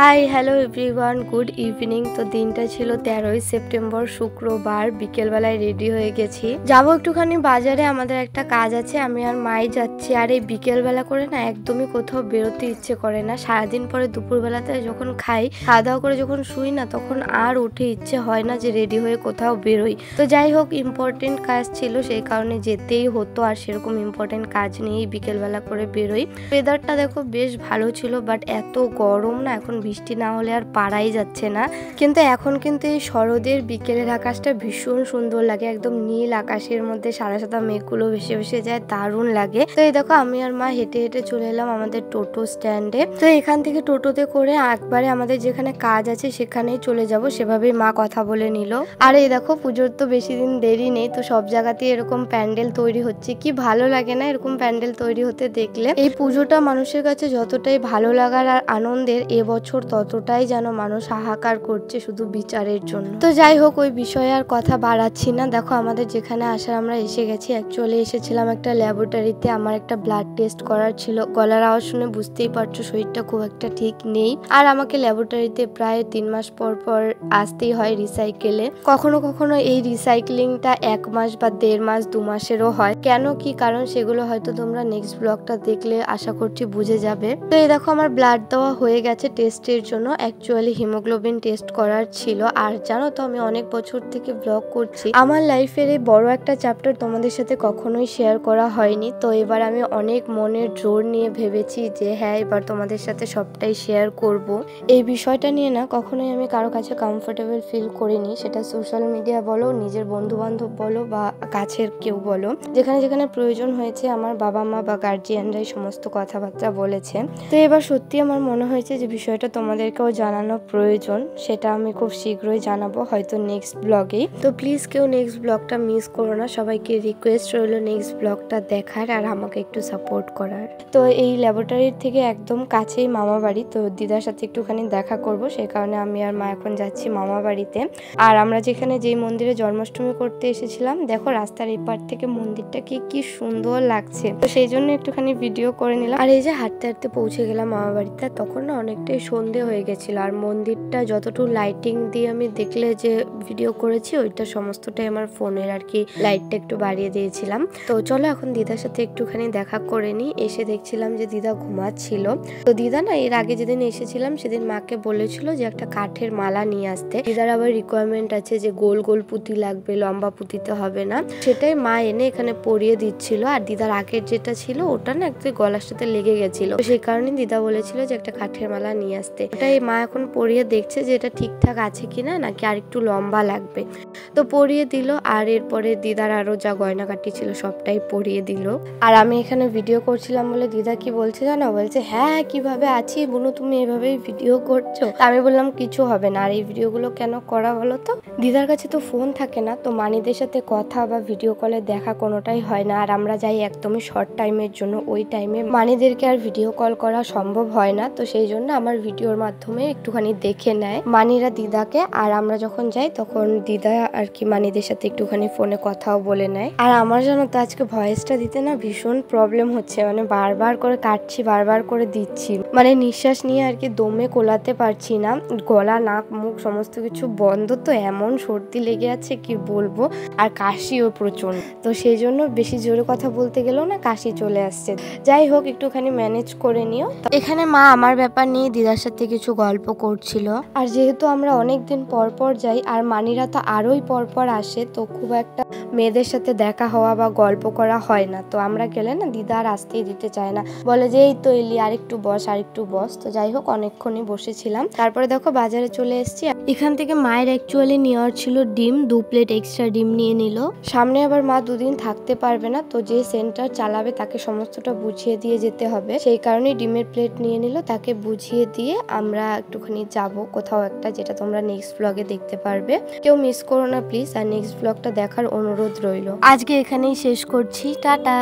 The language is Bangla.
Hi hello everyone, good evening. তো দিনটা ছিল 13ই সেপ্টেম্বর, শুক্রবার। বিকেলবেলায় রেডি হয়ে গেছি, যাবো একটুখানি বাজারে, আমাদের একটা কাজ আছে। আমি আর মাই যাচ্ছি। আর এই বিকেলবেলা করে না একদমই কোথাও বেরোতে ইচ্ছে করে না। সারাদিন পরে দুপুরবেলাতে যখন খাই, খাওয়া দাওয়া করে যখন শুই না, তখন আর উঠে ইচ্ছে হয় না যে রেডি হয়ে কোথাও বেরোই। তো যাই হোক, ইম্পর্টেন্ট কাজ ছিল, সেই কারণে যেতেই হতো। আর সেরকম ইম্পর্টেন্ট কাজ নিয়েই বিকেলবেলা করে বেরোই। ওয়েদারটা দেখো বেশ ভালো ছিল, বাট এত গরম না, এখন বৃষ্টি না হলে আর পারাই যাচ্ছে না। কিন্তু এখন কিন্তু এই শরতের বিকেলের আকাশটা ভীষণ সুন্দর লাগে, একদম নীল আকাশের মধ্যে সাদা সাদা মেঘগুলো ভেসে ভেসে যায়, দারুণ লাগে। তো এই দেখো, আমি আর মা হেঁটে হেঁটে চলে এলাম আমাদের টোটো স্ট্যান্ডে। তো এখান থেকে টোটোতে করে একবারে আমাদের যেখানে কাজ আছে সেখানেই চলে যাব, সেভাবেই মা কথা বলে নিল। আর এই দেখো, পুজোর তো বেশি দিন দেরি নেই, তো সব জায়গাতেই এরকম প্যান্ডেল তৈরি হচ্ছে। কি ভালো লাগে না এরকম প্যান্ডেল তৈরি হতে দেখলে। এই পুজোটা মানুষের কাছে যতটাই ভালো লাগার আর আনন্দের, এবছর ততটাই যেন মানুষ হাহাকার করছে শুধু বিচারের জন্য। তো যাই হোক, ওই বিষয়ে আর কথা বাড়াচ্ছি না। দেখো, আমাদের যেখানে আসার আমরা এসে গেছি। অ্যাকচুয়ালি এসেছিলাম একটা ল্যাবরেটরিতে, আমার একটা ব্লাড টেস্ট করার ছিল। গলার আওয়াজ শুনে বুঝতেই পারছো শরীরটা খুব একটা ঠিক নেই। আর আমাকে ল্যাবরেটরিতে প্রায় 3 মাস পর পর আসতেই হয় রিসাইকেলে। কখনো কখনো এই রিসাইক্লিংটা 1 মাস বা 1.5 মাস 2 মাসেরও হয়। কেন কি কারণ সেগুলো হয়তো তোমরা নেক্সট ব্লগটা দেখলে আশা করছি বুঝে যাবে। তো এই দেখো, আমার ব্লাড দেওয়া হয়ে গেছে টেস্টের জন্য। অ্যাকচুয়ালি হিমোগ্লোবিন টেস্ট করার ছিল। আর জানো তো, আমি অনেক বছর থেকে ব্লগ করছি, আমার লাইফের এই বড় একটা চ্যাপ্টার তোমাদের সাথে কখনোই শেয়ার করা হয়নি। তো এবার আমি অনেক মনের জোর নিয়ে ভেবেছি যে হ্যাঁ, এবার তোমাদের সাথে সবটাই শেয়ার করব। এই বিষয়টা নিয়ে না কখনোই আমি কারো কাছে কমফোর্টেবল ফিল করিনি, সেটা সোশ্যাল মিডিয়া বলো, নিজের বন্ধু বান্ধব বলো, বা কাছের কেউ বলো। যেখানে যেখানে প্রয়োজন হয়েছে আমার বাবা মা বা গার্জিয়ানরাই সমস্ত কথাবার্তা বলেছে। তো এবার সত্যি আমার মনে হয়েছে যে বিষয়টা তোমাদেরকেও জানানো প্রয়োজন। সেটা আমি খুব শীঘ্রই জানাবো, হয়তো নেক্সট ব্লগেই। তো প্লিজ কেউ নেক্সট ব্লগটা মিস করো না। সবাইকে রিকোয়েস্ট রইল নেক্সট ব্লগটা দেখার আর আমাকে একটু সাপোর্ট করার। তো এই ল্যাবরেটরির থেকে একদম কাছেই মামা বাড়ি, তো দিদার সাথে একটুখানি দেখা করব, সেই কারণে আমি আর মা এখন যাচ্ছি মামা বাড়িতে। আর আমরা যেখানে যেই মন্দিরে জন্মাষ্টমী করতে এসেছিলাম, দেখো রাস্তার এপার থেকে মন্দিরটাকে কি সুন্দর লাগছে। তো সেই জন্য একটুখানি ভিডিও করে নিলাম। আর এই যে হাঁটতে হাঁটতে পৌঁছে গেলাম মামা বাড়িতে। তখন না অনেকটাই সন্ধে হয়ে গেছিল, আর মন্দিরটা যতটুকু লাইটিং দিয়ে আমি দেখলে যে ভিডিও করেছি, ওইটা সমস্তটাই আমার ফোনের আর কি লাইটটা একটু বাড়িয়ে দিয়েছিলাম। তো চলো এখন দিদার সাথে একটুখানি দেখা করে নিই। এসে দেখছিলাম যে দিদা ঘুমাচ্ছিল। তো দিদা না এর আগে যেদিন এসেছিলাম সেদিন মাকে বলেছিল যে একটা কাঠের মালা নিয়ে আসতে। দিদার আবার রিকোয়ারমেন্ট আছে যে গোল গোল পুঁতি লাগবে, লম্বা পুঁতিতে হবে না। সেটাই মা এনে এখানে পরিয়ে দিচ্ছিল। আর দিদার আগের যেটা ছিল ওটা না একটু গলার সাথে লেগে গেছিল, সেই কারণে দিদা বলেছিল যে একটা কাঠের মালা নিয়ে আসতে। ওটাই মা এখন পরিয়ে দেখছে যে এটা ঠিকঠাক আছে কিনা, নাকি আর একটু লম্বা লাগবে। তো পরিয়ে দিল। আর এরপরে দিদার আরো যা গয়নাকাটি ছিল সবটাই পরিয়ে দিল। আর আমি এখানে ভিডিও করছিলাম বলে দিদা কি বলছে জানো, বলছে হ্যাঁ কিভাবে আছি বুনু, তুমি এভাবেই ভিডিও করছো। আমি বললাম কিছু হবে না। আর এই ভিডিওগুলো কেন করা বলো তো, দিদার কাছে তো ফোন থাকে না, তো মানিদের সাথে কথা বা ভিডিও কলে দেখা কোনোটাই হয় না। আর আমরা যাই একদমই শর্ট টাইমের জন্য, ওই টাইমে মানিদেরকে আর ভিডিও কল করা সম্ভব হয় না। তো সেই জন্য আমার ভিডিওর মাধ্যমে একটুখানি দেখে নেয় মানিরা দিদাকে। আর আমরা যখন যাই তখন দিদা আর কি মানিদের সাথে একটুখানি ফোনে কথাও বলে নেয়। আর আমার জানো তো আজকে ভয়েসটা দিতে না ভীষণ প্রবলেম হচ্ছে, মানে বারবার করে কাটছি, বারবার করে দিচ্ছি, মানে নিঃশ্বাস নিয়ে আর কি দমে কোলাতে পারছি না। গলা নাক মুখ সমস্ত কিছু বন্ধ, তো এমন সর্দি লেগে আছে কি বলবো। আর কাশিও প্রচন্ড, তো সেই জন্য বেশি জোরে কথা বলতে গেলেও না কাশি চলে আসছে। যাই হোক, একটুখানি ম্যানেজ করে নিও। এখানে মা আমার ব্যাপার নিয়ে দিদার সাথে কিছু গল্প করছিল। আর যেহেতু আমরা অনেকদিন পর পর যাই, আর মানিরা তো আরোই পর পর আসে, তো খুব একটা মেয়েদের সাথে দেখা হওয়া বা গল্প করা হয় না। তো আমরা গেলে না দিদা আর আসতেই দিতে চায় না, বলে যে এই তো এলি, আরেকটু বস আরেকটু বস। তো যাই হোক, অনেকক্ষণই বসেছিলাম। তারপরে দেখো বাজারে চলে এসেছি। এখান থেকে মায়ের অ্যাকচুয়ালি নেওয়ার ছিল ডিম, 2 প্লেট এক্সট্রা ডিম নিয়ে নিল। সামনে আবার মা 2 দিন থাকতে পারবে না, তো যে সেন্টার চালাবে তাকে সমস্তটা বুঝিয়ে দিয়ে যেতে হবে, সেই কারণে ডিমের প্লেট নিয়ে নিল। তাকে বুঝিয়ে দিয়ে আমরা একটুখানি যাব কোথাও একটা, যেটা তোমরা নেক্সট ব্লগে দেখতে পারবে। কেউ মিস করো না প্লিজ, আর নেক্সট ব্লগটা দেখার অনুরোধ রইল। আজকে এখানেই শেষ করছি, টাটা।